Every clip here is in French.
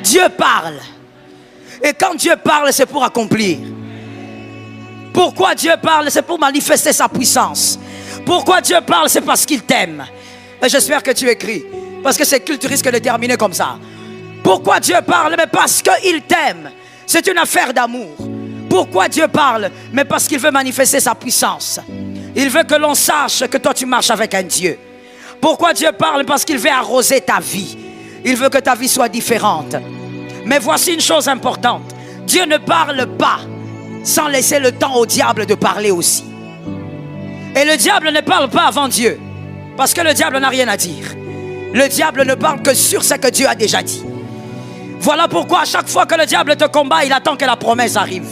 Dieu parle. Et quand Dieu parle, c'est pour accomplir. Pourquoi Dieu parle? C'est pour manifester sa puissance. Pourquoi Dieu parle? C'est parce qu'il t'aime. Et j'espère que tu écris. Parce que ces cultes risquent de terminer comme ça. Pourquoi Dieu parle? Mais parce qu'il t'aime. C'est une affaire d'amour. Pourquoi Dieu parle? Mais parce qu'il veut manifester sa puissance. Il veut que l'on sache que toi tu marches avec un Dieu. Pourquoi Dieu parle? Parce qu'il veut arroser ta vie. Il veut que ta vie soit différente. Mais voici une chose importante. Dieu ne parle pas sans laisser le temps au diable de parler aussi. Et le diable ne parle pas avant Dieu. Parce que le diable n'a rien à dire. Le diable ne parle que sur ce que Dieu a déjà dit. Voilà pourquoi à chaque fois que le diable te combat, il attend que la promesse arrive.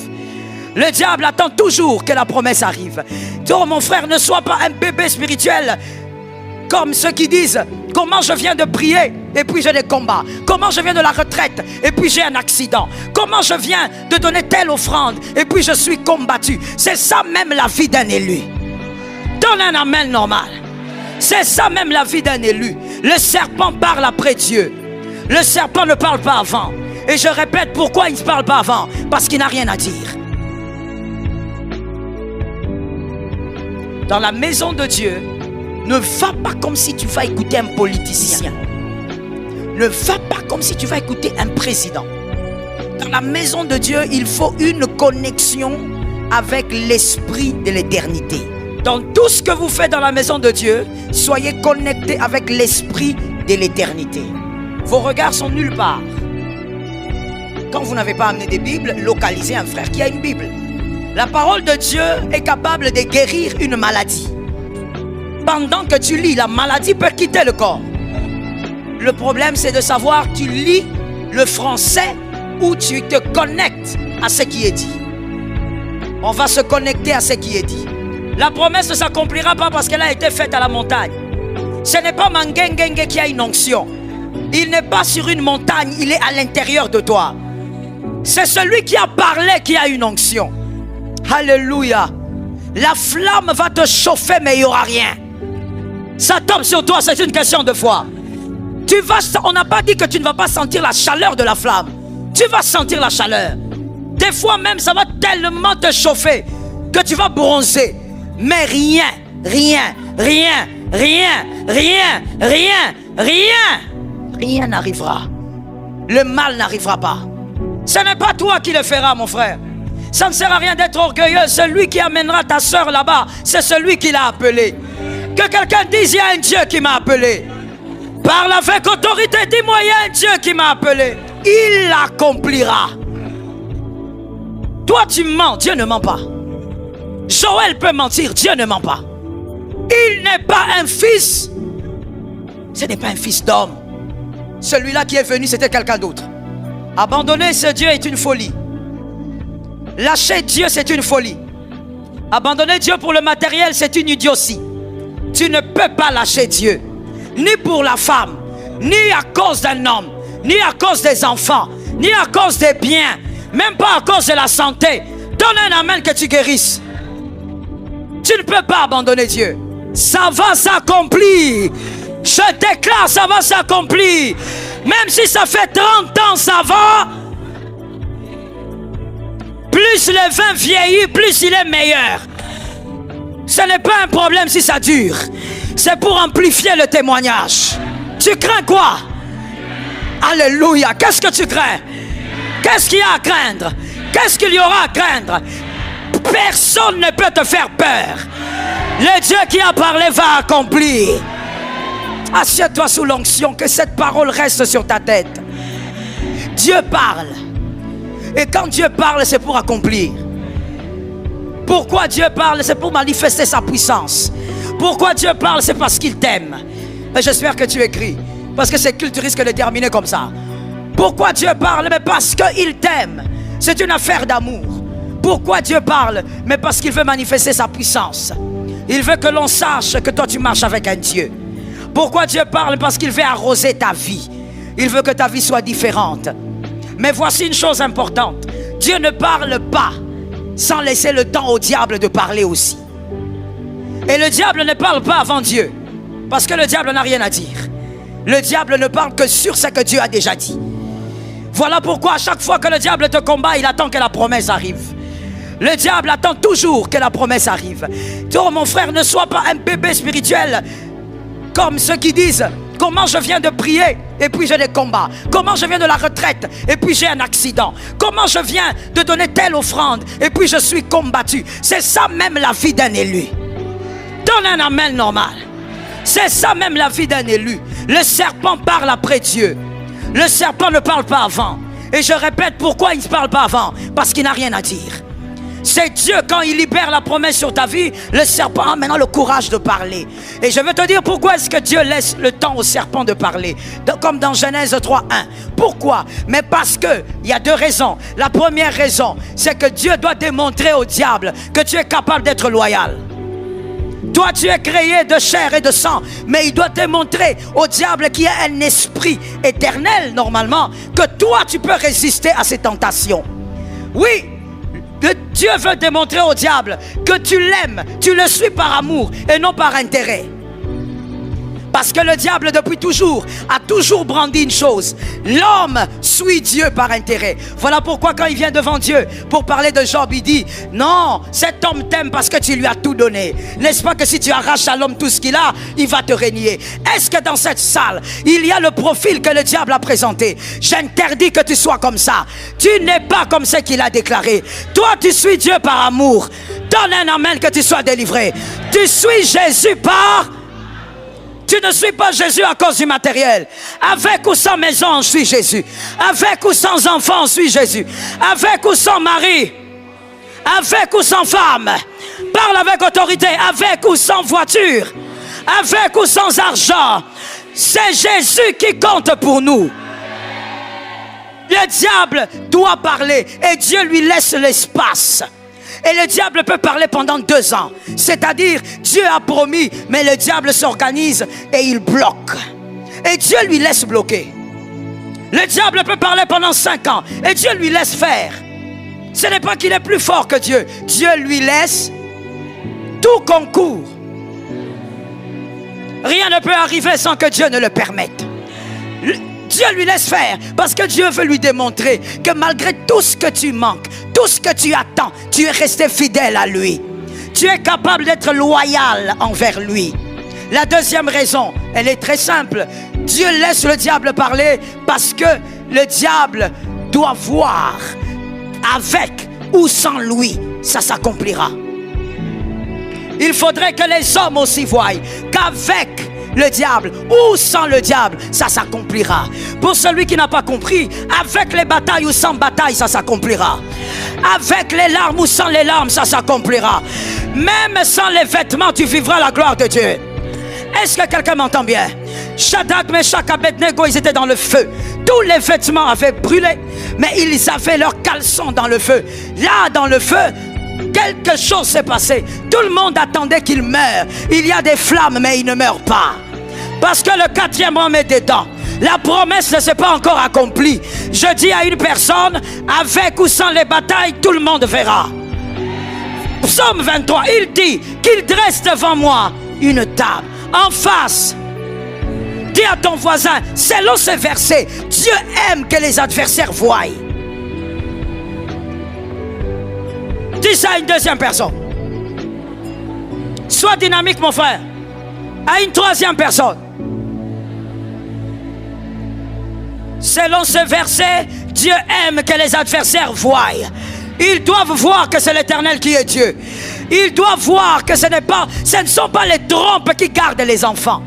Le diable attend toujours que la promesse arrive. Donc mon frère, ne sois pas un bébé spirituel comme ceux qui disent: comment je viens de prier et puis j'ai des combats. Comment je viens de la retraite et puis j'ai un accident. Comment je viens de donner telle offrande et puis je suis combattu. C'est ça même la vie d'un élu. Donne un amen normal. C'est ça même la vie d'un élu. Le serpent parle après Dieu. Le serpent ne parle pas avant. Et je répète, pourquoi il ne parle pas avant? Parce qu'il n'a rien à dire. Dans la maison de Dieu, ne va pas comme si tu vas écouter un politicien. Ne va pas comme si tu vas écouter un président. Dans la maison de Dieu, il faut une connexion avec l'esprit de l'éternité. Dans tout ce que vous faites dans la maison de Dieu, soyez connectés avec l'esprit de l'éternité. Vos regards sont nulle part. Quand vous n'avez pas amené des Bibles, localisez un frère qui a une Bible. La parole de Dieu est capable de guérir une maladie. Pendant que tu lis, la maladie peut quitter le corps. Le problème, c'est de savoir, tu lis le français ou tu te connectes à ce qui est dit. On va se connecter à ce qui est dit. La promesse ne s'accomplira pas parce qu'elle a été faite à la montagne. Ce n'est pas Mangengenge qui a une onction. Il n'est pas sur une montagne, il est à l'intérieur de toi. C'est celui qui a parlé qui a une onction. Alléluia. La flamme va te chauffer, mais il n'y aura rien. Ça tombe sur toi, c'est une question de foi. On n'a pas dit que tu ne vas pas sentir la chaleur de la flamme. Tu vas sentir la chaleur. Des fois même, ça va tellement te chauffer que tu vas bronzer. Mais rien n'arrivera. Le mal n'arrivera pas. Ce n'est pas toi qui le feras, mon frère. Ça ne sert à rien d'être orgueilleux. Celui qui amènera ta soeur là-bas, c'est celui qui l'a appelé. Que quelqu'un dise: il y a un Dieu qui m'a appelé. Parle avec autorité, dis-moi: il y a un Dieu qui m'a appelé. Il l'accomplira. Toi tu mens, Dieu ne ment pas. Joël peut mentir, Dieu ne ment pas. Il n'est pas un fils. Ce n'est pas un fils d'homme. Celui-là qui est venu, c'était quelqu'un d'autre. Abandonner ce Dieu est une folie. Lâcher Dieu, c'est une folie. Abandonner Dieu pour le matériel, c'est une idiotie. Tu ne peux pas lâcher Dieu. Ni pour la femme, ni à cause d'un homme, ni à cause des enfants, ni à cause des biens, même pas à cause de la santé. Donne un amen que tu guérisses. Tu ne peux pas abandonner Dieu. Ça va s'accomplir. Je déclare, ça va s'accomplir. Même si ça fait 30 ans, ça va. Plus le vin vieillit, plus il est meilleur. Ce n'est pas un problème si ça dure. C'est pour amplifier le témoignage. Tu crains quoi? Alléluia. Qu'est-ce que tu crains? Qu'est-ce qu'il y a à craindre? Qu'est-ce qu'il y aura à craindre? Personne ne peut te faire peur. Le Dieu qui a parlé va accomplir. Assieds-toi sous l'onction, que cette parole reste sur ta tête. Dieu parle. Et quand Dieu parle, c'est pour accomplir. Pourquoi Dieu parle? C'est pour manifester sa puissance. Pourquoi Dieu parle? C'est parce qu'il t'aime. Et j'espère que tu écris. Parce que ces cultes risquent de terminer comme ça. Pourquoi Dieu parle? Mais parce qu'il t'aime. C'est une affaire d'amour. Pourquoi Dieu parle? Mais parce qu'il veut manifester sa puissance. Il veut que l'on sache que toi tu marches avec un Dieu. Pourquoi Dieu parle? Parce qu'il veut arroser ta vie. Il veut que ta vie soit différente. Mais voici une chose importante. Dieu ne parle pas sans laisser le temps au diable de parler aussi. Et le diable ne parle pas avant Dieu. Parce que le diable n'a rien à dire. Le diable ne parle que sur ce que Dieu a déjà dit. Voilà pourquoi à chaque fois que le diable te combat, il attend que la promesse arrive. Le diable attend toujours que la promesse arrive. Oh mon frère, ne sois pas un bébé spirituel comme ceux qui disent: comment je viens de prier et puis j'ai des combats. Comment je viens de la retraite et puis j'ai un accident. Comment je viens de donner telle offrande et puis je suis combattu. C'est ça même la vie d'un élu. Donne un amen normal. C'est ça même la vie d'un élu. Le serpent parle après Dieu. Le serpent ne parle pas avant. Et je répète, pourquoi il ne parle pas avant? Parce qu'il n'a rien à dire. C'est Dieu, quand il libère la promesse sur ta vie, le serpent a maintenant le courage de parler. Et je veux te dire pourquoi est-ce que Dieu laisse le temps au serpent de parler. Comme dans Genèse 3:1. Pourquoi? Mais parce que il y a deux raisons. La première raison, c'est que Dieu doit démontrer au diable que tu es capable d'être loyal. Toi, tu es créé de chair et de sang, mais il doit démontrer au diable qui a un esprit éternel, normalement, que toi, tu peux résister à ces tentations. Oui, Dieu veut démontrer au diable que tu l'aimes, tu le suis par amour et non par intérêt. Parce que le diable, depuis toujours, a toujours brandi une chose: l'homme suit Dieu par intérêt. Voilà pourquoi quand il vient devant Dieu pour parler de Job, il dit: non, cet homme t'aime parce que tu lui as tout donné. N'est-ce pas que si tu arraches à l'homme tout ce qu'il a, il va te régner? Est-ce que dans cette salle, il y a le profil que le diable a présenté? J'interdis que tu sois comme ça. Tu n'es pas comme ce qu'il a déclaré. Toi, tu suis Dieu par amour. Donne un amen que tu sois délivré. Tu suis Jésus par... Tu ne suis pas Jésus à cause du matériel. Avec ou sans maison, on suit Jésus. Avec ou sans enfant, on suit Jésus. Avec ou sans mari. Avec ou sans femme. Parle avec autorité. Avec ou sans voiture. Avec ou sans argent. C'est Jésus qui compte pour nous. Le diable doit parler et Dieu lui laisse l'espace. Et le diable peut parler pendant 2 ans. C'est-à-dire, Dieu a promis, mais le diable s'organise et il bloque. Et Dieu lui laisse bloquer. Le diable peut parler pendant 5 ans et Dieu lui laisse faire. Ce n'est pas qu'il est plus fort que Dieu. Dieu lui laisse tout concours. Rien ne peut arriver sans que Dieu ne le permette. Dieu lui laisse faire parce que Dieu veut lui démontrer que malgré tout ce que tu manques, tout ce que tu attends, tu es resté fidèle à lui. Tu es capable d'être loyal envers lui. La deuxième raison, elle est très simple. Dieu laisse le diable parler parce que le diable doit voir avec ou sans lui, ça s'accomplira. Il faudrait que les hommes aussi voient qu'avec le diable ou sans le diable, ça s'accomplira. Pour celui qui n'a pas compris, avec les batailles ou sans bataille, ça s'accomplira. Avec les larmes ou sans les larmes, ça s'accomplira. Même sans les vêtements, tu vivras la gloire de Dieu. Est-ce que quelqu'un m'entend bien? Shadrach, Meshach, Abednego, ils étaient dans le feu. Tous les vêtements avaient brûlé, mais ils avaient leurs caleçons dans le feu. Là, dans le feu, quelque chose s'est passé. Tout le monde attendait qu'il meure. Il y a des flammes, mais il ne meurt pas. Parce que le 4e homme est dedans. La promesse ne s'est pas encore accomplie. Je dis à une personne, avec ou sans les batailles, tout le monde verra. Psaume 23, il dit qu'il dresse devant moi une table en face. Dis à ton voisin, selon ce verset, Dieu aime que les adversaires voient. Dis ça à une deuxième personne. Sois dynamique, mon frère. À une troisième personne. Selon ce verset, Dieu aime que les adversaires voient. Ils doivent voir que c'est l'Éternel qui est Dieu. Ils doivent voir que ce ne sont pas les trompes qui gardent les enfants.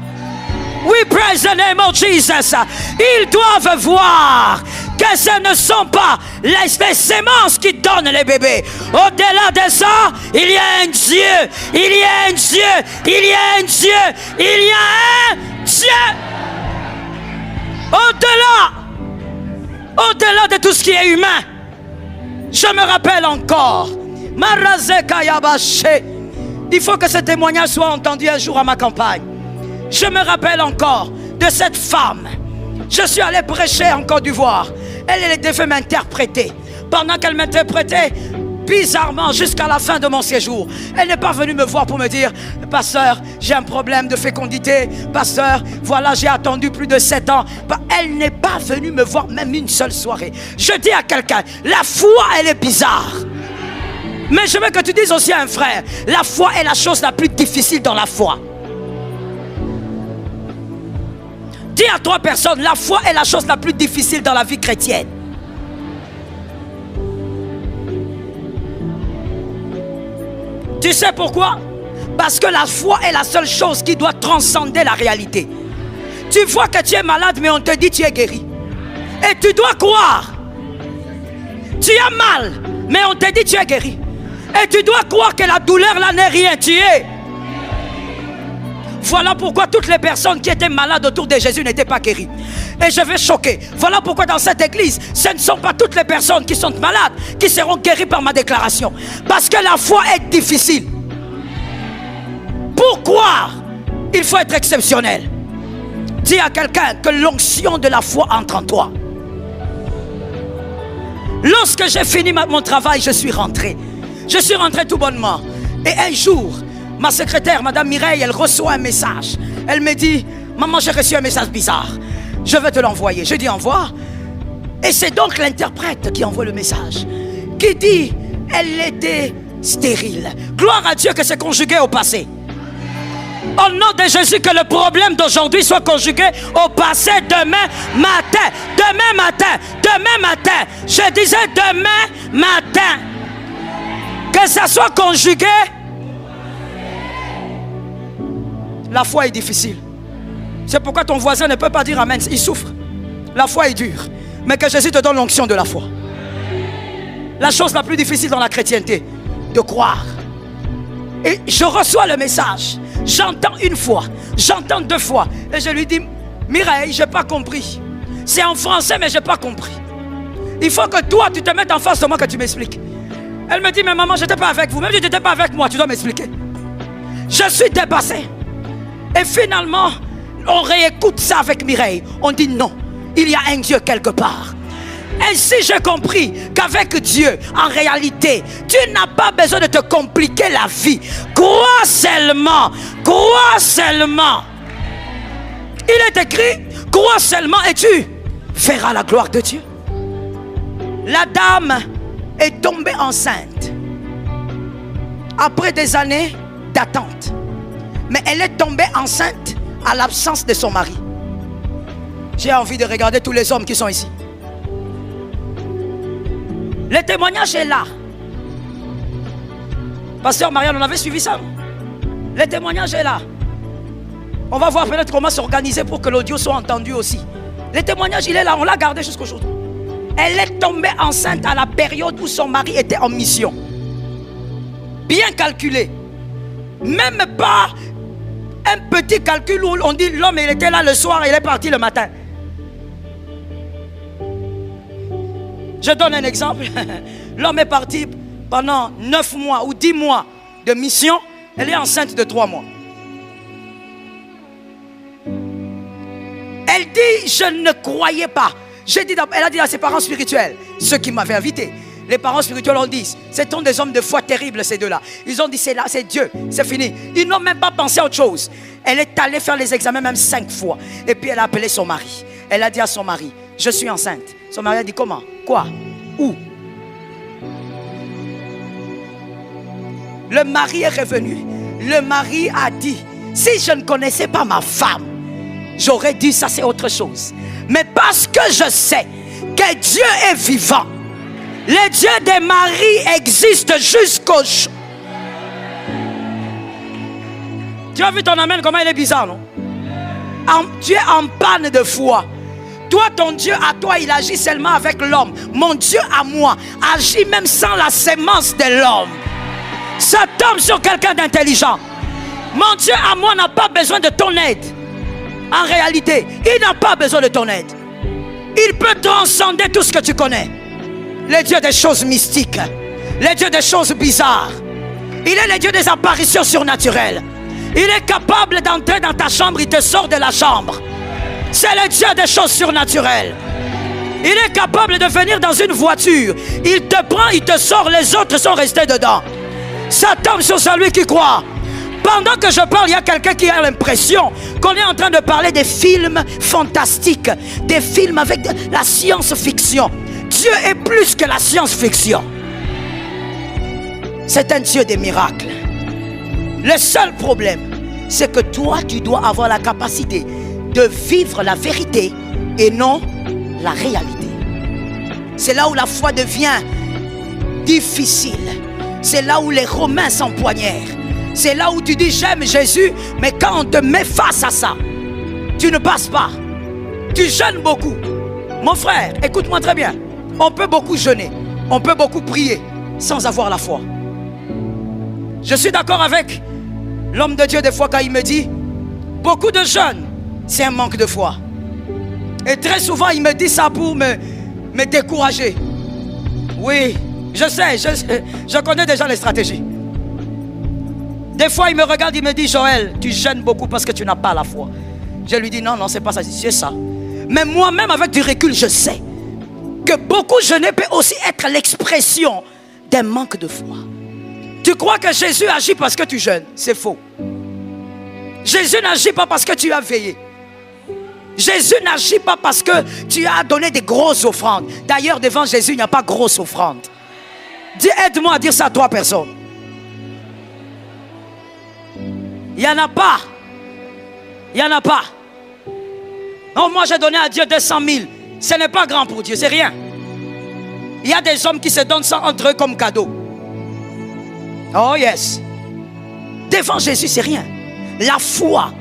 We praise the name of Jesus. Ils doivent voir que ce ne sont pas les sémences qui donnent les bébés. Au-delà de ça, il y a un Dieu. Il y a un Dieu. Il y a un Dieu. Il y a un Dieu. Au-delà de tout ce qui est humain. Je me rappelle encore. Il faut que ce témoignage soit entendu un jour à ma campagne. Je me rappelle encore de cette femme. Je suis allé prêcher en Côte d'Ivoire. Elle devait m'interpréter. Pendant qu'elle m'interprétait, bizarrement, jusqu'à la fin de mon séjour, elle n'est pas venue me voir pour me dire: pasteur, j'ai un problème de fécondité. Pasteur, voilà, j'ai attendu plus de 7 ans. Elle n'est pas venue me voir même une seule soirée. Je dis à quelqu'un, la foi, elle est bizarre. Mais je veux que tu dises aussi à un frère, la foi est la chose la plus difficile dans la foi. Dis à 3 personnes, la foi est la chose la plus difficile dans la vie chrétienne. Tu sais pourquoi? Parce que la foi est la seule chose qui doit transcender la réalité. Tu vois que tu es malade, mais on te dit tu es guéri. Et tu dois croire. Tu as mal, mais on te dit tu es guéri. Et tu dois croire que la douleur là n'est rien, tu es. Voilà pourquoi toutes les personnes qui étaient malades autour de Jésus n'étaient pas guéries. Et je vais choquer. Voilà pourquoi dans cette église, ce ne sont pas toutes les personnes qui sont malades qui seront guéries par ma déclaration. Parce que la foi est difficile. Pour croire, il faut être exceptionnel. Dis à quelqu'un que l'onction de la foi entre en toi. Lorsque j'ai fini mon travail, je suis rentré. Je suis rentré tout bonnement. Et un jour, ma secrétaire, Madame Mireille, elle reçoit un message. Elle me dit: maman, j'ai reçu un message bizarre. Je vais te l'envoyer. Je dis: envoie. Et c'est donc l'interprète qui envoie le message. Qui dit: elle était stérile. Gloire à Dieu que c'est conjugué au passé. Au nom de Jésus, que le problème d'aujourd'hui soit conjugué au passé demain matin. Demain matin. Demain matin. Je disais demain matin. Que ça soit conjugué. La foi est difficile. C'est pourquoi ton voisin ne peut pas dire amen. Il souffre. La foi est dure. Mais que Jésus te donne l'onction de la foi. La chose la plus difficile dans la chrétienté, de croire. Et je reçois le message. J'entends une fois. J'entends 2 fois. Et je lui dis: Mireille, je n'ai pas compris. C'est en français, mais je n'ai pas compris. Il faut que toi, tu te mettes en face de moi, que tu m'expliques. Elle me dit: mais maman, je n'étais pas avec vous. Même si tu n'étais pas avec moi, tu dois m'expliquer. Je suis dépassé. Et finalement, on réécoute ça avec Mireille. On dit: non, il y a un Dieu quelque part. Ainsi j'ai compris qu'avec Dieu, en réalité, tu n'as pas besoin de te compliquer la vie. Crois seulement. Crois seulement. Il est écrit: crois seulement et tu verras la gloire de Dieu. La dame est tombée enceinte après des années d'attente. Mais elle est tombée enceinte à l'absence de son mari. J'ai envie de regarder tous les hommes qui sont ici. Le témoignage est là. Pasteur Marianne, on avait suivi ça. Le témoignage est là. On va voir peut-être comment s'organiser pour que l'audio soit entendu aussi. Le témoignage, il est là. On l'a gardé jusqu'aujourd'hui. Elle est tombée enceinte à la période où son mari était en mission. Bien calculé. Même pas un petit calcul où on dit l'homme il était là le soir et il est parti le matin. Je donne un exemple. L'homme est parti pendant 9 mois ou 10 mois de mission. Elle est enceinte de 3 mois. Elle dit: je ne croyais pas. Elle a dit à ses parents spirituels, ceux qui m'avaient invité. Les parents spirituels ont dit: ce sont des hommes de foi terribles, ces deux-là. Ils ont dit: c'est là, c'est Dieu, c'est fini. Ils n'ont même pas pensé à autre chose. Elle est allée faire les examens même 5 fois. Et puis elle a appelé son mari. Elle a dit à son mari: je suis enceinte. Son mari a dit: comment? Quoi? Où? Le mari est revenu. Le mari a dit: si je ne connaissais pas ma femme, j'aurais dit ça c'est autre chose. Mais parce que je sais que Dieu est vivant, le Dieu des maris existe jusqu'au jour. Tu as vu ton amen, comment il est bizarre, non? Tu es en panne de foi. Toi, ton Dieu à toi, il agit seulement avec l'homme. Mon Dieu à moi agit même sans la sémence de l'homme. Ça tombe sur quelqu'un d'intelligent. Mon Dieu à moi n'a pas besoin de ton aide. En réalité, il n'a pas besoin de ton aide. Il peut transcender tout ce que tu connais. Le Dieu des choses mystiques, le Dieu des choses bizarres. Il est le Dieu des apparitions surnaturelles. Il est capable d'entrer dans ta chambre, il te sort de la chambre. C'est le Dieu des choses surnaturelles. Il est capable de venir dans une voiture. Il te prend, il te sort, les autres sont restés dedans. Ça tombe sur celui qui croit. Pendant que je parle, il y a quelqu'un qui a l'impression qu'on est en train de parler des films fantastiques, des films avec de la science-fiction. Dieu est plus que la science-fiction. C'est un Dieu des miracles. Le seul problème, c'est que toi, tu dois avoir la capacité de vivre la vérité et non la réalité. C'est là où la foi devient difficile. C'est là où les Romains s'empoignèrent. C'est là où tu dis j'aime Jésus, mais quand on te met face à ça, tu ne passes pas. Tu jeûnes beaucoup. Mon frère, écoute-moi très bien. On peut beaucoup jeûner, on peut beaucoup prier sans avoir la foi. Je suis d'accord avec l'homme de Dieu des fois quand il me dit beaucoup de jeûne, c'est un manque de foi. Et très souvent il me dit ça pour me décourager. Oui, je sais, je connais déjà les stratégies. Des fois il me regarde, il me dit Joël, tu jeûnes beaucoup parce que tu n'as pas la foi. Je lui dis non, c'est pas ça, c'est ça. Mais moi-même avec du recul, je sais que beaucoup jeûner peut aussi être l'expression d'un manque de foi. Tu crois que Jésus agit parce que tu jeûnes? C'est faux. Jésus n'agit pas parce que tu as veillé. Jésus n'agit pas parce que tu as donné des grosses offrandes. D'ailleurs, devant Jésus, il n'y a pas grosse offrande. Dis, aide-moi à dire ça à 3 personnes. Il n'y en a pas. Il n'y en a pas. Non, moi j'ai donné à Dieu 200 000. Ce n'est pas grand pour Dieu, c'est rien. Il y a des hommes qui se donnent ça entre eux comme cadeau. Oh yes. Devant Jésus, c'est rien. La foi,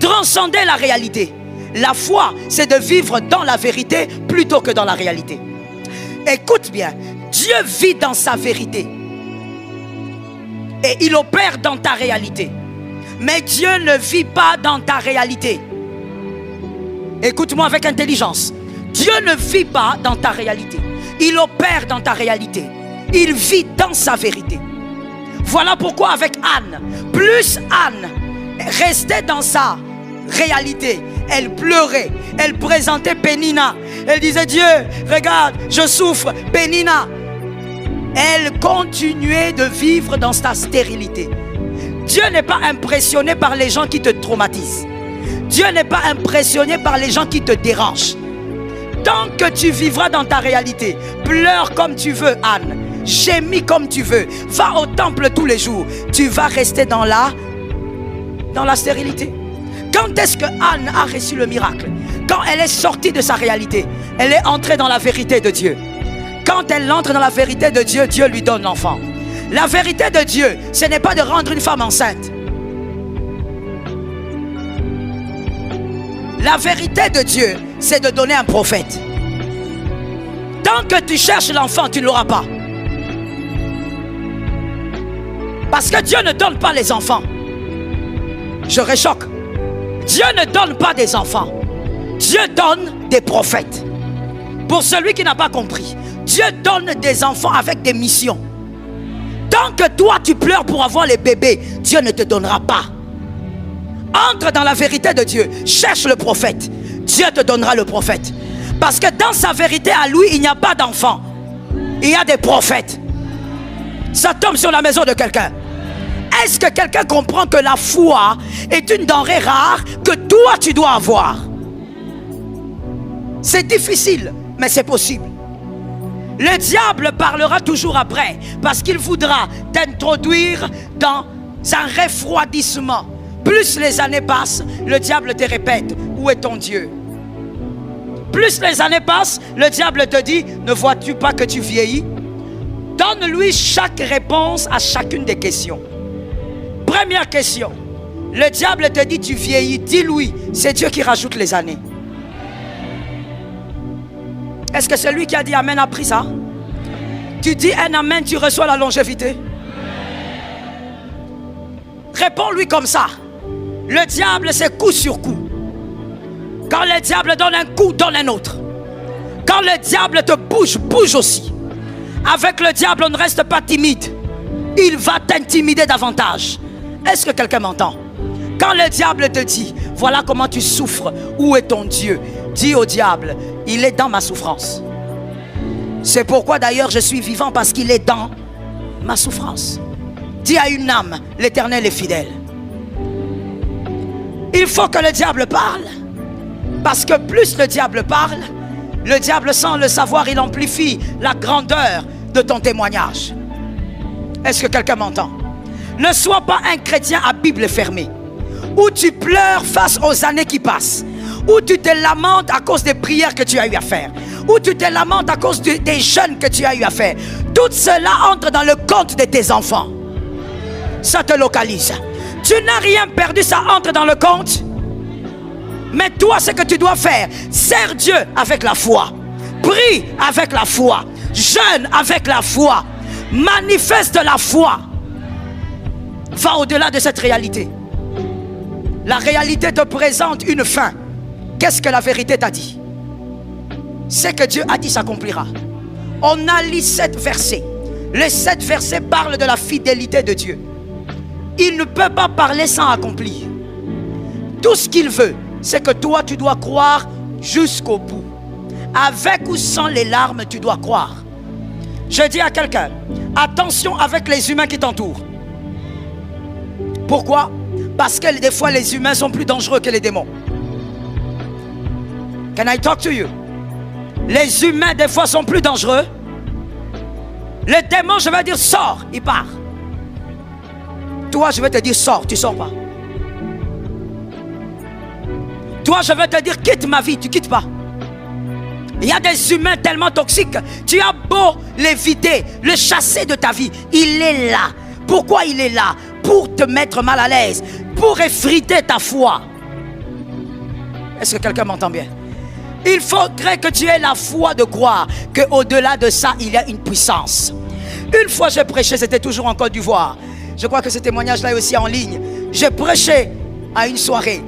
transcender la réalité. La foi, c'est de vivre dans la vérité plutôt que dans la réalité. Écoute bien, Dieu vit dans sa vérité. Et il opère dans ta réalité. Mais Dieu ne vit pas dans ta réalité. Écoute-moi avec intelligence. Dieu ne vit pas dans ta réalité. Il opère dans ta réalité. Il vit dans sa vérité. Voilà pourquoi avec Anne, plus Anne restait dans sa réalité, elle pleurait, elle présentait Pénina. Elle disait Dieu, regarde, je souffre, Pénina. Elle continuait de vivre dans sa stérilité. Dieu n'est pas impressionné par les gens qui te traumatisent. Dieu n'est pas impressionné par les gens qui te dérangent. Tant que tu vivras dans ta réalité, pleure comme tu veux, Anne, gémis comme tu veux, va au temple tous les jours, tu vas rester dans la stérilité. Quand est-ce que Anne a reçu le miracle? Quand elle est sortie de sa réalité, elle est entrée dans la vérité de Dieu. Quand elle entre dans la vérité de Dieu, Dieu lui donne l'enfant. La vérité de Dieu, ce n'est pas de rendre une femme enceinte. La vérité de Dieu, c'est de donner un prophète. Tant que tu cherches l'enfant, tu ne l'auras pas. Parce que Dieu ne donne pas les enfants. Je réchoque. Dieu ne donne pas des enfants. Dieu donne des prophètes. Pour celui qui n'a pas compris, Dieu donne des enfants avec des missions. Tant que toi tu pleures pour avoir les bébés, Dieu ne te donnera pas. Entre dans la vérité de Dieu, cherche le prophète. Dieu te donnera le prophète. Parce que dans sa vérité à lui, il n'y a pas d'enfants. Il y a des prophètes. Ça tombe sur la maison de quelqu'un. Est-ce que quelqu'un comprend que la foi est une denrée rare que toi tu dois avoir? C'est difficile, mais c'est possible. Le diable parlera toujours après parce qu'il voudra t'introduire dans un refroidissement. Plus les années passent, le diable te répète, où est ton Dieu? Plus les années passent, le diable te dit, ne vois-tu pas que tu vieillis? Donne-lui chaque réponse à chacune des questions. Première question, le diable te dit tu vieillis, dis-lui, c'est Dieu qui rajoute les années. Est-ce que celui qui a dit amen a pris ça? Tu dis un amen, tu reçois la longévité. Réponds-lui comme ça. Le diable, c'est coup sur coup. Quand le diable donne un coup, donne un autre. Quand le diable te bouge, bouge aussi. Avec le diable, on ne reste pas timide. Il va t'intimider davantage. Est-ce que quelqu'un m'entend? Quand le diable te dit, voilà comment tu souffres, où est ton Dieu? Dis au diable, il est dans ma souffrance. C'est pourquoi d'ailleurs je suis vivant, parce qu'il est dans ma souffrance. Dis à une âme, l'Éternel est fidèle. Il faut que le diable parle, parce que plus le diable parle, le diable, sans le savoir, il amplifie la grandeur de ton témoignage. Est-ce que quelqu'un m'entend? Ne sois pas un chrétien à Bible fermée, où tu pleures face aux années qui passent, où tu te lamentes à cause des prières que tu as eu à faire, où tu te lamentes à cause des jeûnes que tu as eu à faire. Tout cela entre dans le compte de tes enfants. Ça te localise. Tu n'as rien perdu, ça entre dans le compte. Mais toi, ce que tu dois faire, sers Dieu avec la foi, prie avec la foi, jeûne avec la foi, manifeste la foi. Va au-delà de cette réalité. La réalité te présente une fin. Qu'est-ce que la vérité t'a dit? Ce que Dieu a dit s'accomplira. On a lu 7 versets. Les 7 versets parlent de la fidélité de Dieu. Il ne peut pas parler sans accomplir. Tout ce qu'il veut, c'est que toi tu dois croire jusqu'au bout. Avec ou sans les larmes, tu dois croire. Je dis à quelqu'un, attention avec les humains qui t'entourent. Pourquoi? Parce que des fois les humains sont plus dangereux que les démons. Can I talk to you? Les humains des fois sont plus dangereux. Les démons, je vais dire sors, il part. Toi, je vais te dire sors, tu sors pas. Toi, je vais te dire quitte ma vie, tu quittes pas. Il y a des humains tellement toxiques, tu as beau l'éviter, le chasser de ta vie, il est là. Pourquoi il est là? Pour te mettre mal à l'aise, pour effriter ta foi. Est-ce que quelqu'un m'entend bien? Il faudrait que tu aies la foi de croire qu'au-delà de ça, il y a une puissance. Une fois j'ai prêché, c'était toujours en Côte d'Ivoire. Je crois que ce témoignage-là est aussi en ligne. J'ai prêché à une soirée.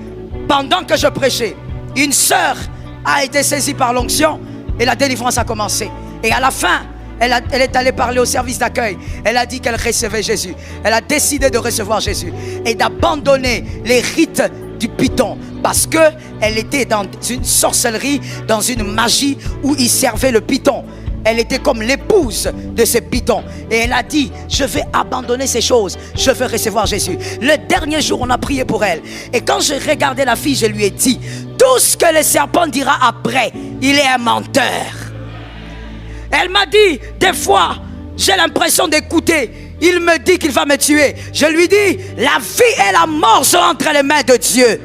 Pendant que je prêchais, une sœur a été saisie par l'onction et la délivrance a commencé. Et à la fin, elle est allée parler au service d'accueil. Elle a dit qu'elle recevait Jésus. Elle a décidé de recevoir Jésus et d'abandonner les rites du python, parce qu'elle était dans une sorcellerie, dans une magie où il servait le python. Elle était comme l'épouse de ce python. Et elle a dit, je vais abandonner ces choses, je veux recevoir Jésus. Le dernier jour, on a prié pour elle. Et quand je regardais la fille, je lui ai dit, tout ce que le serpent dira après, il est un menteur. Elle m'a dit, des fois, j'ai l'impression d'écouter. Il me dit qu'il va me tuer. Je lui dis, la vie et la mort sont entre les mains de Dieu.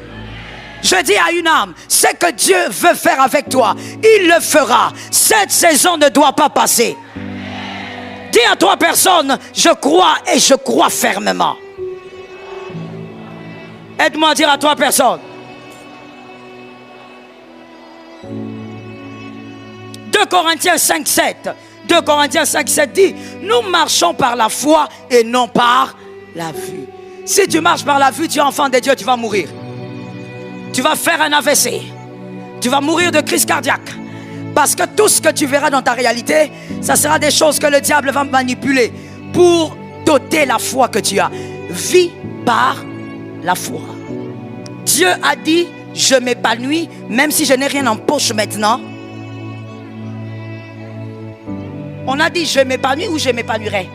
Je dis à une âme, ce que Dieu veut faire avec toi, il le fera. Cette saison ne doit pas passer. Dis à 3 personnes, je crois et je crois fermement. Aide-moi à dire à 3 personnes. 2 Corinthiens 5,7. 2 Corinthiens 5,7 dit, nous marchons par la foi et non par la vue. Si tu marches par la vue, tu es enfant de Dieu, tu vas mourir. Tu vas faire un AVC. Tu vas mourir de crise cardiaque. Parce que tout ce que tu verras dans ta réalité, ça sera des choses que le diable va manipuler pour t'ôter la foi que tu as. Vis par la foi. Dieu a dit, je m'épanouis, même si je n'ai rien en poche maintenant. On a dit, je m'épanouis ou je m'épanouirai.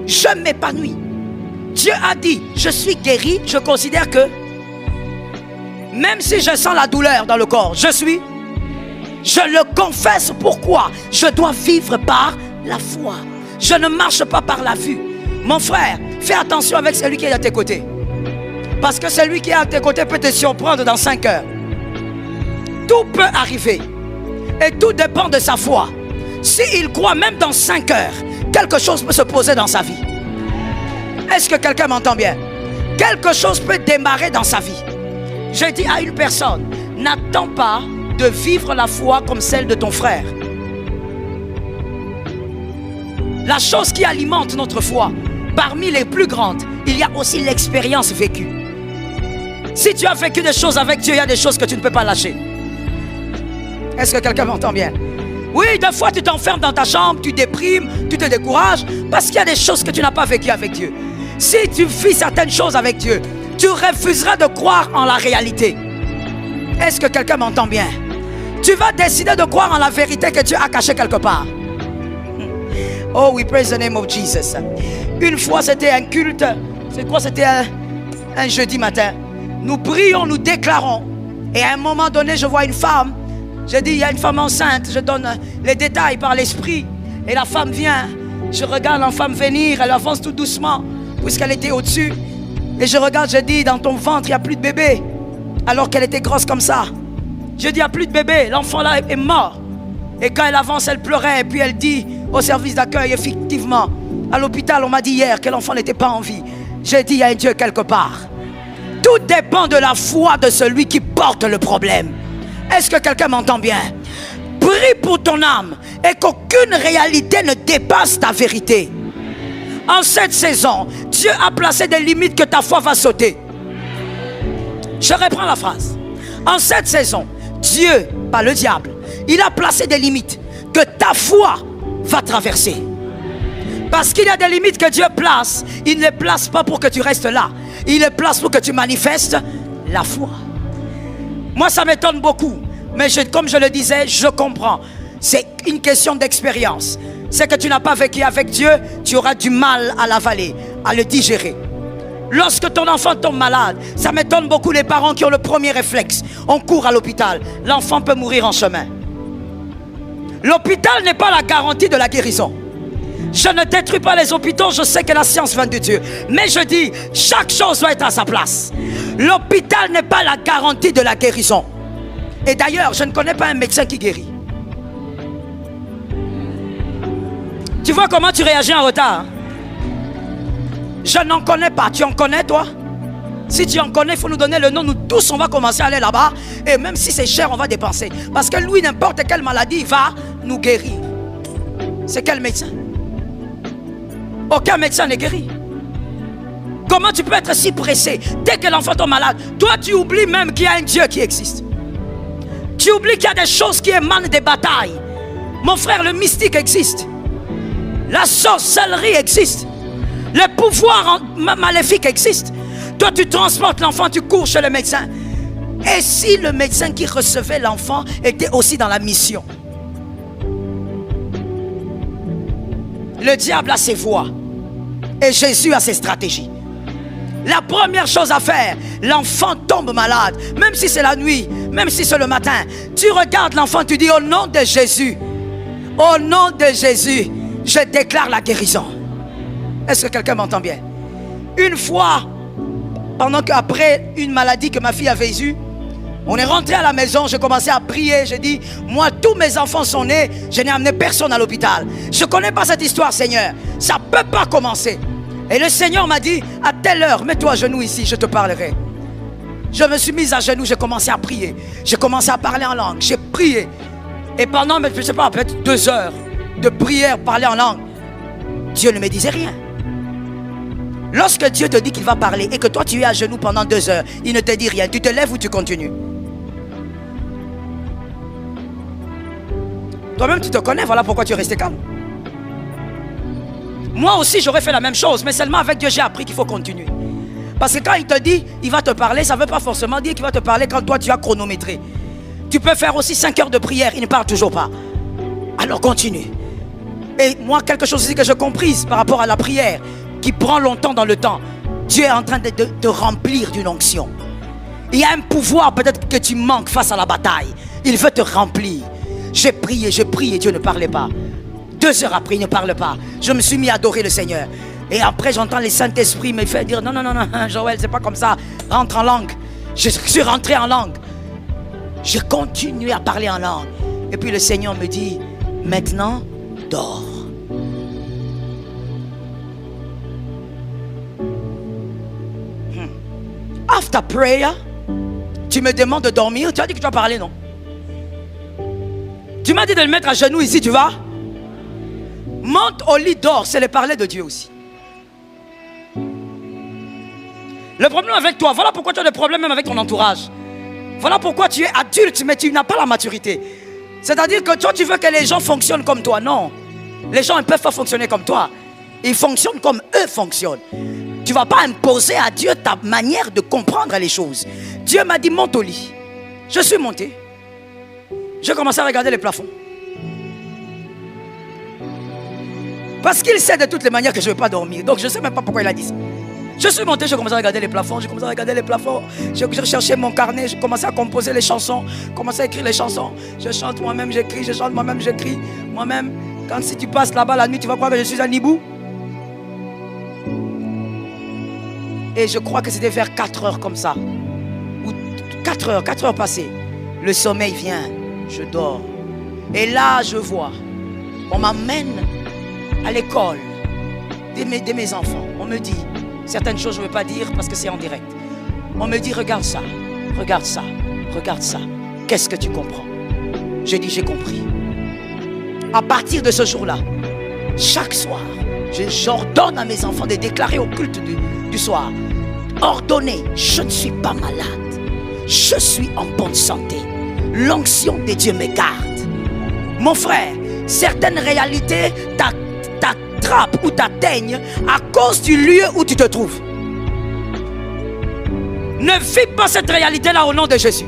Je m'épanouis. Dieu a dit, je suis guéri, je considère que même si je sens la douleur dans le corps, je le confesse. Pourquoi? Je dois vivre par la foi. Je ne marche pas par la vue. Mon frère, fais attention avec celui qui est à tes côtés. Parce que celui qui est à tes côtés peut te surprendre dans 5 heures. Tout peut arriver. Et tout dépend de sa foi. S'il croit même dans 5 heures, quelque chose peut se poser dans sa vie. Est-ce que quelqu'un m'entend bien? Quelque chose peut démarrer dans sa vie. Je dis à une personne, n'attends pas de vivre la foi comme celle de ton frère. La chose qui alimente notre foi, parmi les plus grandes, il y a aussi l'expérience vécue. Si tu as vécu des choses avec Dieu, il y a des choses que tu ne peux pas lâcher. Est-ce que quelqu'un m'entend bien? Oui, des fois tu t'enfermes dans ta chambre, tu déprimes, tu te décourages, parce qu'il y a des choses que tu n'as pas vécues avec Dieu. Si tu vis certaines choses avec Dieu, tu refuseras de croire en la réalité. Est-ce que quelqu'un m'entend bien? Tu vas décider de croire en la vérité que Dieu a cachée quelque part. Oh, we praise the name of Jesus. Une fois, c'était un culte. C'est quoi? C'était un jeudi matin. Nous prions, nous déclarons. Et à un moment donné, je vois une femme. Je dis, il y a une femme enceinte. Je donne les détails par l'esprit. Et la femme vient. Je regarde la femme venir. Elle avance tout doucement, puisqu'elle était au-dessus. Et je regarde, je dis, dans ton ventre, il n'y a plus de bébé. Alors qu'elle était grosse comme ça. Je dis, il n'y a plus de bébé. L'enfant là est mort. Et quand elle avance, elle pleurait. Et puis elle dit au service d'accueil, effectivement, à l'hôpital, on m'a dit hier que l'enfant n'était pas en vie. J'ai dit, il y a un Dieu quelque part. Tout dépend de la foi de celui qui porte le problème. Est-ce que quelqu'un m'entend bien? Prie pour ton âme et qu'aucune réalité ne dépasse ta vérité. En cette saison, Dieu a placé des limites que ta foi va sauter. Je reprends la phrase. En cette saison, Dieu, pas le diable, il a placé des limites que ta foi va traverser. Parce qu'il y a des limites que Dieu place. Il ne les place pas pour que tu restes là. Il les place pour que tu manifestes la foi. Moi, ça m'étonne beaucoup. Mais comme je le disais, je comprends. C'est une question d'expérience. C'est que tu n'as pas vécu avec Dieu, tu auras du mal à l'avaler, à le digérer. Lorsque ton enfant tombe malade, ça m'étonne beaucoup les parents qui ont le premier réflexe. On court à l'hôpital. L'enfant peut mourir en chemin. L'hôpital n'est pas la garantie de la guérison. Je ne détruis pas les hôpitaux, je sais que la science vient de Dieu. Mais je dis, chaque chose doit être à sa place. L'hôpital n'est pas la garantie de la guérison. Et d'ailleurs, je ne connais pas un médecin qui guérit. Tu vois comment tu réagis en retard? Je n'en connais pas. Tu en connais, toi? Si tu en connais, il faut nous donner le nom. Nous tous, on va commencer à aller là-bas. Et même si c'est cher, on va dépenser. Parce que lui, n'importe quelle maladie, il va nous guérir. C'est quel médecin? Aucun médecin n'est guéri. Comment tu peux être si pressé? Dès que l'enfant tombe malade, toi, tu oublies même qu'il y a un Dieu qui existe. Tu oublies qu'il y a des choses qui émanent des batailles. Mon frère, le mystique existe. La sorcellerie existe. Le pouvoir maléfique existe. Toi, tu transportes l'enfant, tu cours chez le médecin. Et si le médecin qui recevait l'enfant était aussi dans la mission? Le diable a ses voies. Et Jésus a ses stratégies. La première chose à faire, l'enfant tombe malade. Même si c'est la nuit, même si c'est le matin. Tu regardes l'enfant, tu dis au nom de Jésus. Au nom de Jésus, je déclare la guérison. Est-ce que quelqu'un m'entend bien? Une fois, pendant qu'après une maladie que ma fille avait eue, on est rentré à la maison, j'ai commencé à prier, j'ai dit, moi tous mes enfants sont nés, je n'ai amené personne à l'hôpital. Je ne connais pas cette histoire, Seigneur. Ça ne peut pas commencer. Et le Seigneur m'a dit, à telle heure, mets-toi à genoux ici, je te parlerai. Je me suis mise à genoux, j'ai commencé à prier. J'ai commencé à parler en langue, j'ai prié. Et pendant, je ne sais pas, peut-être 2 heures de prière, parler en langue, Dieu ne me disait rien. Lorsque Dieu te dit qu'il va parler et que toi tu es à genoux pendant 2 heures, il ne te dit rien. Tu te lèves ou tu continues? Toi-même tu te connais, voilà pourquoi tu es resté calme. Moi aussi j'aurais fait la même chose, mais seulement avec Dieu j'ai appris qu'il faut continuer. Parce que quand il te dit, il va te parler, ça ne veut pas forcément dire qu'il va te parler quand toi tu as chronométré. Tu peux faire aussi 5 heures de prière, il ne parle toujours pas. Alors continue. Et moi quelque chose aussi que je comprise par rapport à la prière, qui prend longtemps dans le temps. Dieu est en train de te remplir d'une onction. Il y a un pouvoir peut-être que tu manques face à la bataille. Il veut te remplir. J'ai prié, Dieu ne parlait pas. 2 heures après, il ne parle pas. Je me suis mis à adorer le Seigneur. Et après, j'entends le Saint-Esprit me faire dire, non, Joël, c'est pas comme ça. Rentre en langue. Je suis rentré en langue. J'ai continué à parler en langue. Et puis le Seigneur me dit, maintenant, dors. After prayer, tu me demandes de dormir. Tu as dit que tu vas parler, non? Tu m'as dit de le mettre à genoux ici, tu vas? Monte au lit, dors. C'est le parler de Dieu aussi. Le problème avec toi, voilà pourquoi tu as des problèmes même avec ton entourage. Voilà pourquoi tu es adulte, mais tu n'as pas la maturité. C'est-à-dire que toi, tu veux que les gens fonctionnent comme toi. Non. Les gens ne peuvent pas fonctionner comme toi. Ils fonctionnent comme eux fonctionnent. Tu ne vas pas imposer à Dieu ta manière de comprendre les choses. Dieu m'a dit, monte au lit. Je suis monté. Je commençais à regarder les plafonds. Parce qu'il sait de toutes les manières que je ne vais pas dormir. Donc je ne sais même pas pourquoi il a dit ça. Je suis monté, je commençais à regarder les plafonds. Je cherchais mon carnet, je commençais à composer les chansons. Je commençais à écrire les chansons. Je chante moi-même, j'écris, je chante moi-même, j'écris. Moi-même, quand si tu passes là-bas la nuit, tu vas croire que je suis un hibou. Et je crois que c'était vers 4 heures comme ça. Ou 4 heures passées. Le sommeil vient, je dors. Et là, je vois, on m'amène à l'école de mes enfants. On me dit, certaines choses je ne veux pas dire parce que c'est en direct. On me dit, regarde ça, regarde ça, regarde ça. Qu'est-ce que tu comprends? Je dis, j'ai compris. À partir de ce jour-là, chaque soir, j'ordonne à mes enfants de déclarer au culte du soir. Ordonnez, je ne suis pas malade. Je suis en bonne santé. L'onction de Dieu me garde. Mon frère, certaines réalités t'attrapent ou t'atteignent à cause du lieu où tu te trouves. Ne vis pas cette réalité-là au nom de Jésus.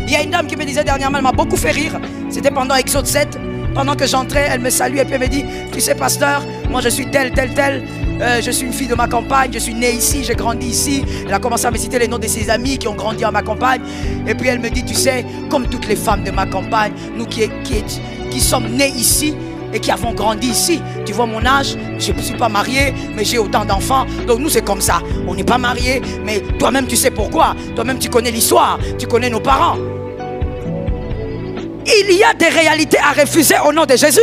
Il y a une dame qui me disait dernièrement, elle m'a beaucoup fait rire. C'était pendant Exode 7. Pendant que j'entrais, elle me salue et puis elle me dit, tu sais pasteur, moi je suis telle. Je suis une fille de ma campagne, je suis née ici, j'ai grandi ici. Elle a commencé à me citer les noms de ses amis qui ont grandi à ma campagne. Et puis elle me dit, tu sais, comme toutes les femmes de ma campagne, nous qui sommes nés ici et qui avons grandi ici. Tu vois mon âge, je ne suis pas marié, mais j'ai autant d'enfants. Donc nous c'est comme ça, on n'est pas mariés, mais toi-même tu sais pourquoi. Toi-même tu connais l'histoire, tu connais nos parents. Il y a des réalités à refuser au nom de Jésus.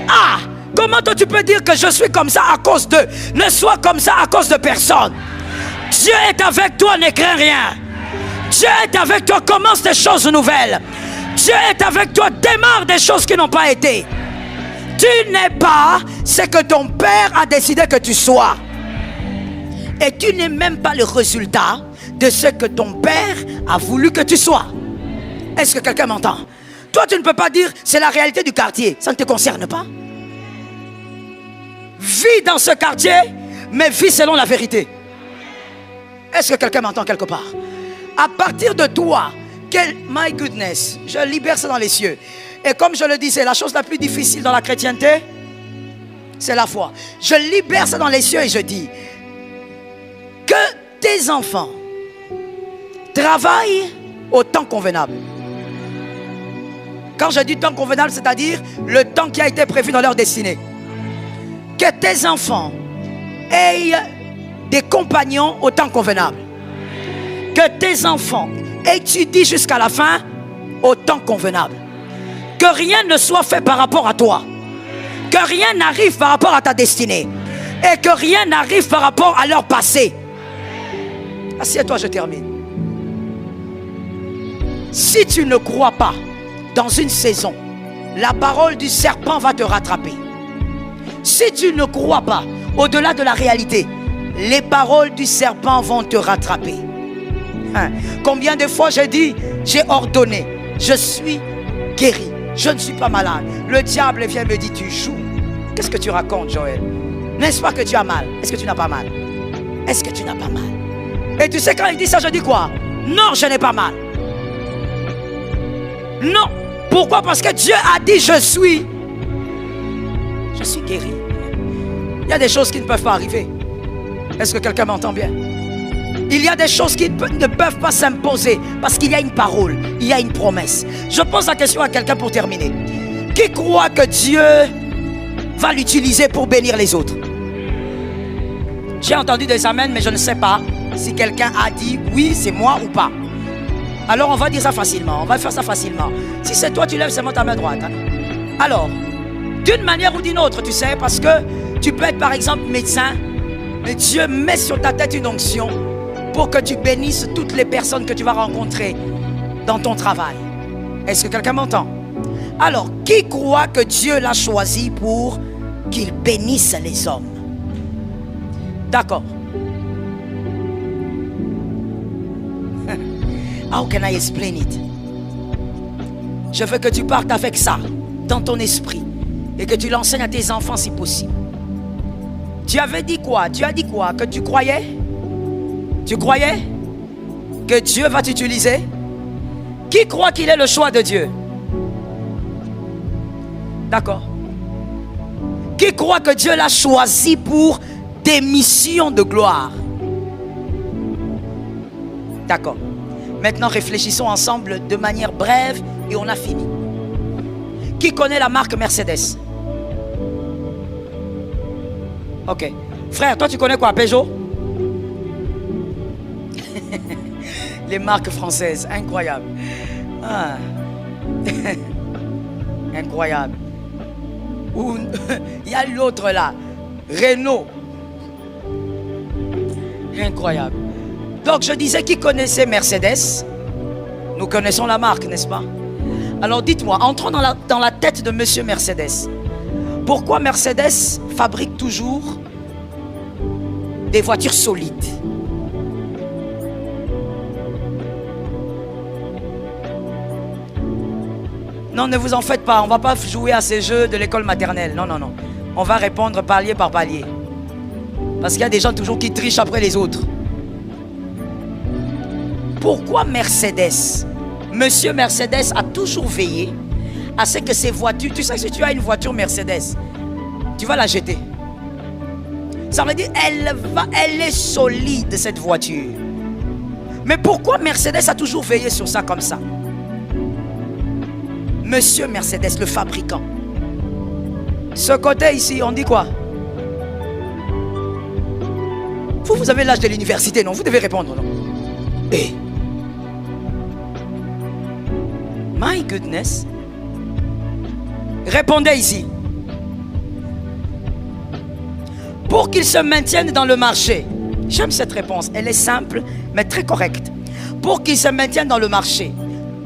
Ah! Comment toi tu peux dire que je suis comme ça à cause d'eux? Ne sois comme ça à cause de personne. Dieu est avec toi, ne crains rien. Dieu est avec toi, commence des choses nouvelles. Dieu est avec toi, démarre des choses qui n'ont pas été. Tu n'es pas ce que ton père a décidé que tu sois. Et tu n'es même pas le résultat de ce que ton père a voulu que tu sois. Est-ce que quelqu'un m'entend? Toi tu ne peux pas dire c'est la réalité du quartier. Ça ne te concerne pas. Vis dans ce quartier, mais vis selon la vérité. Est-ce que quelqu'un m'entend quelque part? À partir de toi, my goodness, je libère ça dans les cieux. Et comme je le dis, c'est la chose la plus difficile dans la chrétienté, c'est la foi. Je libère ça dans les cieux et je dis que tes enfants travaillent au temps convenable. Quand je dis temps convenable, c'est-à-dire le temps qui a été prévu dans leur destinée. Que tes enfants aient des compagnons au temps convenable. Que tes enfants étudient jusqu'à la fin au temps convenable. Que rien ne soit fait par rapport à toi. Que rien n'arrive par rapport à ta destinée. Et que rien n'arrive par rapport à leur passé. Assieds-toi, je termine. Si tu ne crois pas dans une saison, la parole du serpent va te rattraper. Si tu ne crois pas au-delà de la réalité, les paroles du serpent vont te rattraper. Combien de fois j'ai dit, j'ai ordonné, je suis guéri, je ne suis pas malade. Le diable vient me dire, tu joues. Qu'est-ce que tu racontes, Joël? N'est-ce pas que tu as mal? Est-ce que tu n'as pas mal? Est-ce que tu n'as pas mal? Et tu sais quand il dit ça, je dis quoi? Non, je n'ai pas mal. Non. Pourquoi? Parce que Dieu a dit, je suis guéri. Il y a des choses qui ne peuvent pas arriver. Est-ce que quelqu'un m'entend bien? Il y a des choses qui ne peuvent pas s'imposer parce qu'il y a une parole, il y a une promesse. Je pose la question à quelqu'un pour terminer. Qui croit que Dieu va l'utiliser pour bénir les autres? J'ai entendu des amens, mais je ne sais pas si quelqu'un a dit oui, c'est moi ou pas. Alors on va dire ça facilement, on va faire ça facilement. Si c'est toi, tu lèves seulement ta main droite. Alors, d'une manière ou d'une autre, tu sais, parce que tu peux être par exemple médecin, mais Dieu met sur ta tête une onction pour que tu bénisses toutes les personnes que tu vas rencontrer dans ton travail. Est-ce que quelqu'un m'entend? Alors, qui croit que Dieu l'a choisi pour qu'il bénisse les hommes? D'accord. How can I explain it? Je veux que tu partes avec ça dans ton esprit et que tu l'enseignes à tes enfants si possible. Tu avais dit quoi? Tu as dit quoi? Que tu croyais? Tu croyais? que Dieu va t'utiliser? Qui croit qu'il est le choix de Dieu? D'accord. Qui croit que Dieu l'a choisi pour des missions de gloire? D'accord. Maintenant, réfléchissons ensemble de manière brève et on a fini. Qui connaît la marque Mercedes? Ok. Frère, toi tu connais quoi? Peugeot? Les marques françaises, incroyable. Ah. Incroyable. Il y a l'autre là, Renault. Incroyable. Donc je disais, qui connaissait Mercedes? Nous connaissons la marque, n'est-ce pas? Alors dites-moi, entrons dans la tête de Monsieur Mercedes. Pourquoi Mercedes fabrique toujours des voitures solides? Non, ne vous en faites pas, on ne va pas jouer à ces jeux de l'école maternelle. Non, non, non. On va répondre palier par palier. Parce qu'il y a des gens toujours qui trichent après les autres. Pourquoi Mercedes? Monsieur Mercedes a toujours veillé à ce que ces voitures... Tu sais que si tu as une voiture Mercedes, tu vas la jeter. Ça veut dire elle est solide, cette voiture. Mais pourquoi Mercedes a toujours veillé sur ça comme ça? Monsieur Mercedes, le fabricant. Ce côté ici, on dit quoi? Vous avez l'âge de l'université, non? Vous devez répondre, non? Eh. My goodness. Répondez ici. Pour qu'ils se maintiennent dans le marché. J'aime cette réponse. Elle est simple, mais très correcte. Pour qu'ils se maintiennent dans le marché.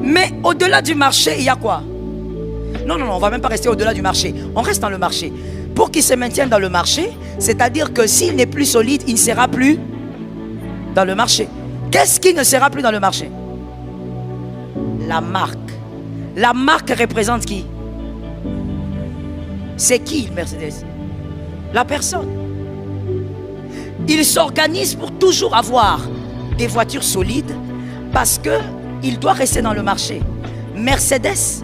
Mais au-delà du marché, il y a quoi? Non, non, non, on ne va même pas rester au-delà du marché. On reste dans le marché. Pour qu'il se maintienne dans le marché, c'est-à-dire que s'il n'est plus solide, il ne sera plus dans le marché. Qu'est-ce qui ne sera plus dans le marché? La marque. La marque représente qui? C'est qui Mercedes? La personne. Il s'organise pour toujours avoir des voitures solides parce qu'il doit rester dans le marché. Mercedes,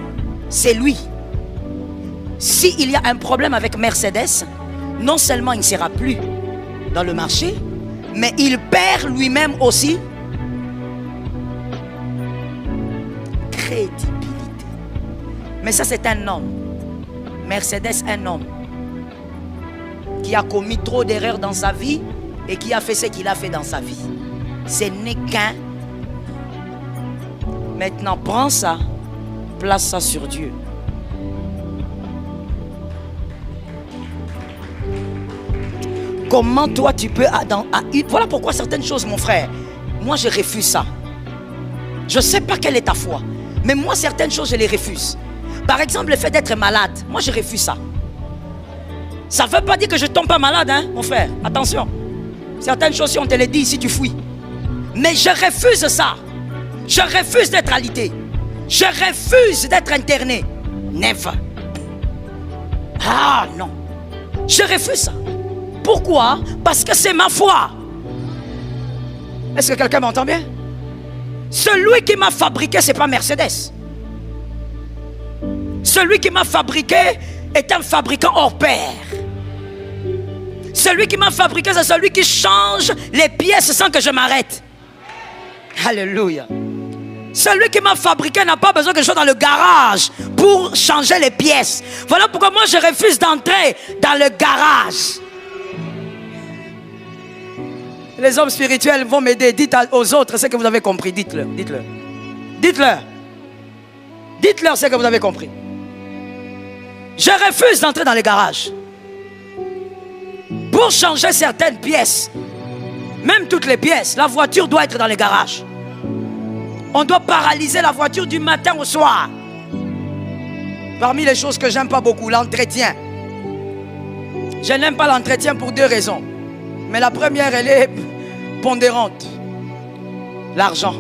c'est lui. S'il y a un problème avec Mercedes, non seulement il ne sera plus dans le marché, mais il perd lui-même aussi crédibilité. Mais ça, c'est un homme. Mercedes, un homme qui a commis trop d'erreurs dans sa vie et qui a fait ce qu'il a fait dans sa vie. Ce n'est qu'un. Maintenant, prends ça, place ça sur Dieu. Comment toi tu peux... Voilà pourquoi certaines choses, mon frère, moi je refuse ça. Je ne sais pas quelle est ta foi, mais moi certaines choses je les refuse. Par exemple, le fait d'être malade, moi je refuse ça. Ça ne veut pas dire que je ne tombe pas malade, hein, mon frère. Attention. Certaines choses, si on te les dit, si tu fuis. Mais je refuse ça. Je refuse d'être alité. Je refuse d'être interné. Never. Ah non. Je refuse ça. Pourquoi? Parce que c'est ma foi. Est-ce que quelqu'un m'entend bien? Celui qui m'a fabriqué, ce n'est pas Mercedes. Celui qui m'a fabriqué est un fabricant hors pair. Celui qui m'a fabriqué, c'est celui qui change les pièces sans que je m'arrête. Alléluia. Celui qui m'a fabriqué n'a pas besoin que je sois dans le garage pour changer les pièces. Voilà pourquoi moi je refuse d'entrer dans le garage. Les hommes spirituels vont m'aider. Dites aux autres ce que vous avez compris. Dites-le, dites-le. Dites-leur. Dites-leur ce que vous avez compris. Je refuse d'entrer dans les garages pour changer certaines pièces. Même toutes les pièces. La voiture doit être dans les garages. On doit paralyser la voiture du matin au soir. Parmi les choses que j'aime pas beaucoup, l'entretien. Je n'aime pas l'entretien pour deux raisons. Mais la première, elle est pondérante. L'argent.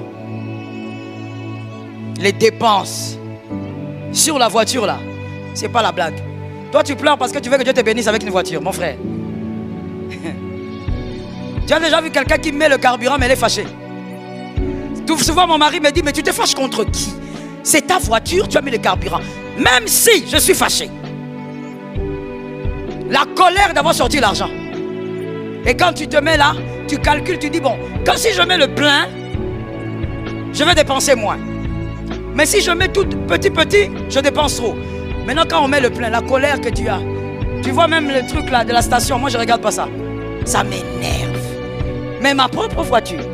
Les dépenses. Sur la voiture là. C'est pas la blague. Toi tu pleures parce que tu veux que Dieu te bénisse avec une voiture, mon frère. Tu as déjà vu quelqu'un qui met le carburant mais elle est fâchée. Tout souvent, mon mari me dit, mais tu te fâches contre qui? C'est ta voiture, tu as mis le carburant. Même si je suis fâché. La colère d'avoir sorti l'argent. Et quand tu te mets là, tu calcules, tu dis, bon, quand si je mets le plein, je vais dépenser moins. Mais si je mets tout petit, je dépense trop. Maintenant, quand on met le plein, la colère que tu as, tu vois même le truc là de la station, moi je ne regarde pas ça. Ça m'énerve. Mais ma propre voiture,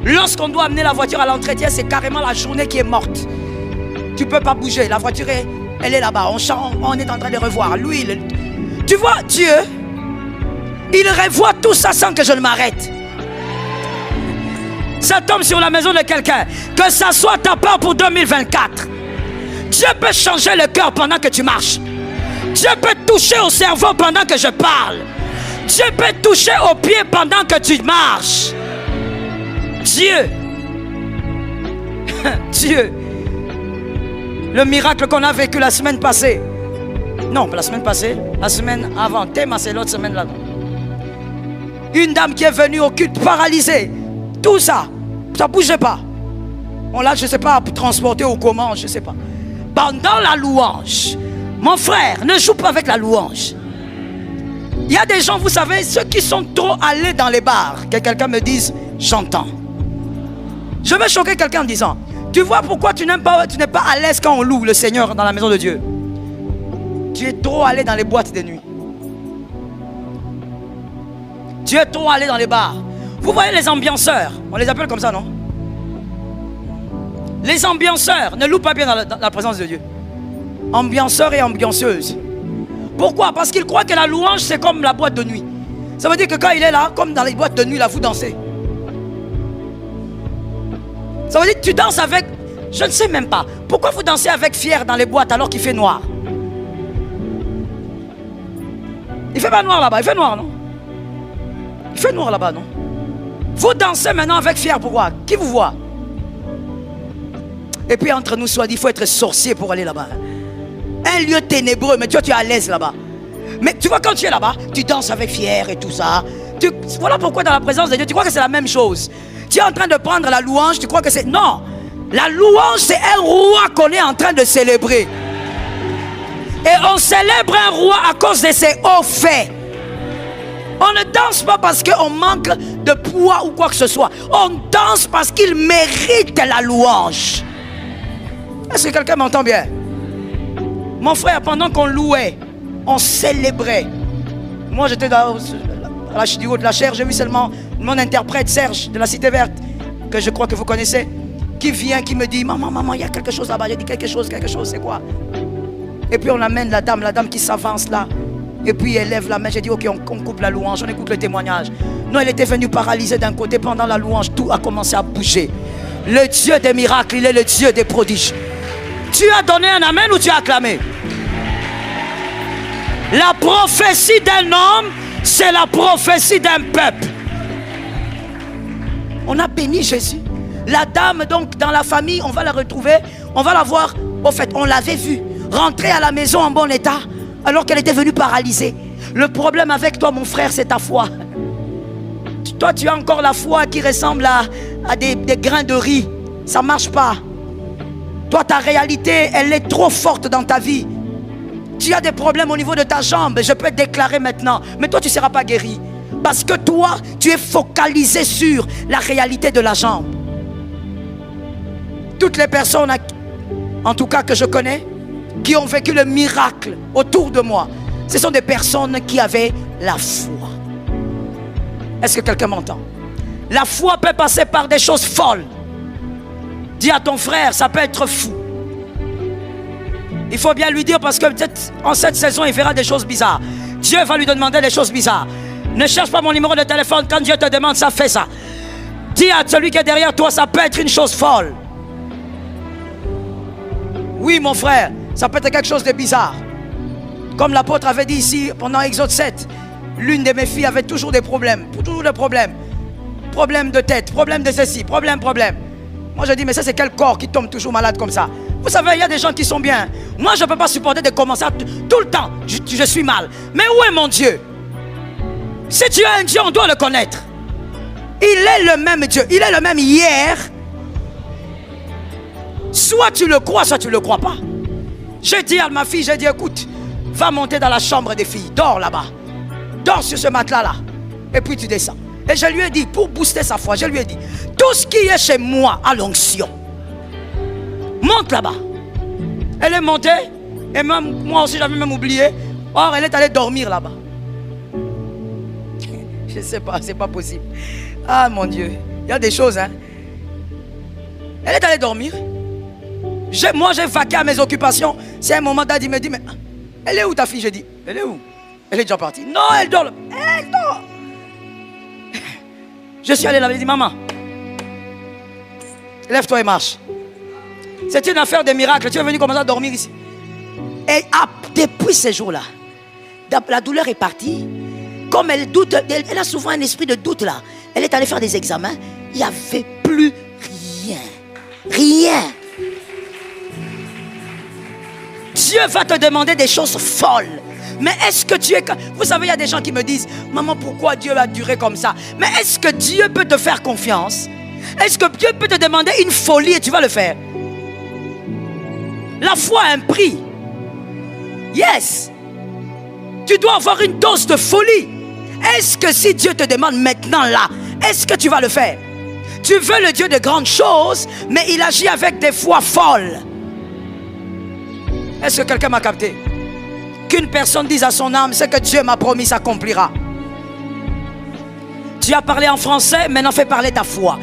lorsqu'on doit amener la voiture à l'entretien, c'est carrément la journée qui est morte. Tu ne peux pas bouger. La voiture, elle est là-bas. On est en train de revoir. L'huile. Tu vois, Dieu, il revoit tout ça sans que je ne m'arrête. Ça tombe sur la maison de quelqu'un. Que ça soit ta part pour 2024. Dieu peut changer le cœur pendant que tu marches. Dieu peut toucher au cerveau pendant que je parle. Dieu peut toucher aux pieds pendant que tu marches. Dieu. Dieu. Le miracle qu'on a vécu la semaine passée. Non, pas la semaine passée. La semaine avant. Théma, c'est l'autre semaine là. Une dame qui est venue au culte paralysée. Tout ça. Ça ne bougeait pas. On l'a, je ne sais pas, transporté ou comment, je ne sais pas. Pendant la louange. Mon frère, ne joue pas avec la louange. Il y a des gens, vous savez, ceux qui sont trop allés dans les bars. Que quelqu'un me dise, j'entends. Je vais choquer quelqu'un en disant, tu vois pourquoi tu n'es pas à l'aise quand on loue le Seigneur dans la maison de Dieu? Tu es trop allé dans les boîtes de nuit. Tu es trop allé dans les bars. Vous voyez les ambianceurs, on les appelle comme ça, non? Les ambianceurs ne louent pas bien dans la présence de Dieu. Ambianceurs et ambianceuses. Pourquoi? Parce qu'ils croient que la louange c'est comme la boîte de nuit. Ça veut dire que quand il est là, comme dans les boîtes de nuit, là, vous dansez. Ça veut dire que tu danses avec... Je ne sais même pas. Pourquoi vous dansez avec fier dans les boîtes alors qu'il fait noir? Il fait pas noir là-bas, il fait noir, non? Il fait noir là-bas, non? Vous dansez maintenant avec fier, pourquoi? Qui vous voit? Et puis entre nous soit dit, il faut être sorcier pour aller là-bas. Un lieu ténébreux, mais toi tu es à l'aise là-bas. Mais tu vois, quand tu es là-bas, tu danses avec fier et tout ça. Voilà pourquoi dans la présence de Dieu, tu crois que c'est la même chose. Tu es en train de prendre la louange, tu crois que c'est... Non, la louange c'est un roi qu'on est en train de célébrer. Et on célèbre un roi à cause de ses hauts faits. On ne danse pas parce qu'on manque de poids ou quoi que ce soit. On danse parce qu'il mérite la louange. Est-ce que quelqu'un m'entend bien? Mon frère, pendant qu'on louait, on célébrait. Moi, j'étais dans la studio de la chair, j'ai vu seulement mon interprète Serge de la Cité Verte, que je crois que vous connaissez, qui vient, qui me dit, maman, il y a quelque chose là-bas. J'ai dit quelque chose, c'est quoi? Et puis on amène la dame qui s'avance là. Et puis elle lève la main, j'ai dit, ok, on coupe la louange, on écoute le témoignage. Non, elle était venue paralysée d'un côté, pendant la louange, tout a commencé à bouger. Le Dieu des miracles, il est le Dieu des prodiges. Tu as donné un amen ou tu as acclamé? La prophétie d'un homme, c'est la prophétie d'un peuple. On a béni Jésus. La dame, donc, dans la famille, on va la retrouver, on va la voir. Au fait, on l'avait vue rentrer à la maison en bon état, alors qu'elle était venue paralysée. Le problème avec toi, mon frère, c'est ta foi. Toi, tu as encore la foi qui ressemble à des grains de riz. Ça ne marche pas. Toi, ta réalité, elle est trop forte dans ta vie. Tu as des problèmes au niveau de ta jambe. Je peux te déclarer maintenant. Mais toi, tu ne seras pas guéri. Parce que toi, tu es focalisé sur la réalité de la jambe. Toutes les personnes, en tout cas que je connais, qui ont vécu le miracle autour de moi, ce sont des personnes qui avaient la foi. Est-ce que quelqu'un m'entend? La foi peut passer par des choses folles. Dis à ton frère, ça peut être fou. Il faut bien lui dire parce que peut-être en cette saison, il verra des choses bizarres. Dieu va lui demander des choses bizarres. Ne cherche pas mon numéro de téléphone. Quand Dieu te demande ça, fais ça. Dis à celui qui est derrière toi, ça peut être une chose folle. Oui, mon frère, ça peut être quelque chose de bizarre. Comme l'apôtre avait dit ici pendant Exode 7, l'une de mes filles avait toujours des problèmes. Toujours des problèmes. Problème de tête, problème de ceci, problème. Moi je dis, mais ça c'est quel corps qui tombe toujours malade comme ça? Vous savez, il y a des gens qui sont bien. Moi je ne peux pas supporter de commencer tout le temps. Je suis mal. Mais où est mon Dieu? Si tu as un Dieu, on doit le connaître. Il est le même Dieu. Il est le même hier. Soit tu le crois, soit tu ne le crois pas. J'ai dit à ma fille, j'ai dit, écoute, va monter dans la chambre des filles. Dors là-bas. Dors sur ce matelas-là. Et puis tu descends. Et je lui ai dit, pour booster sa foi, je lui ai dit, tout ce qui est chez moi a l'onction. Monte là-bas. Elle est montée. Et même moi aussi, j'avais même oublié. Or, elle est allée dormir là-bas. Je ne sais pas, c'est pas possible. Ah mon Dieu, il y a des choses, hein. Elle est allée dormir. Moi, j'ai vaqué à mes occupations. C'est un moment, Daddy me dit, mais elle est où ta fille? J'ai dit, elle est où? Elle est déjà partie. Non, elle dort. Elle dort. Je suis allé là, elle dit, maman, lève-toi et marche. C'est une affaire de miracle. Tu es venu commencer à dormir ici. Et depuis ces jours-là, la douleur est partie. Comme elle doute, elle a souvent un esprit de doute là. Elle est allée faire des examens. Il n'y avait plus rien. Rien. Dieu va te demander des choses folles. Mais est-ce que Dieu... Vous savez, il y a des gens qui me disent, maman, pourquoi Dieu a duré comme ça? Mais est-ce que Dieu peut te faire confiance? Est-ce que Dieu peut te demander une folie et tu vas le faire? La foi a un prix. Yes. Tu dois avoir une dose de folie. Est-ce que si Dieu te demande maintenant là, est-ce que tu vas le faire? Tu veux le Dieu de grandes choses, mais il agit avec des foi folles. Est-ce que quelqu'un m'a capté? Qu'une personne dise à son âme, ce que Dieu m'a promis s'accomplira. Tu as parlé en français, maintenant fais parler ta foi.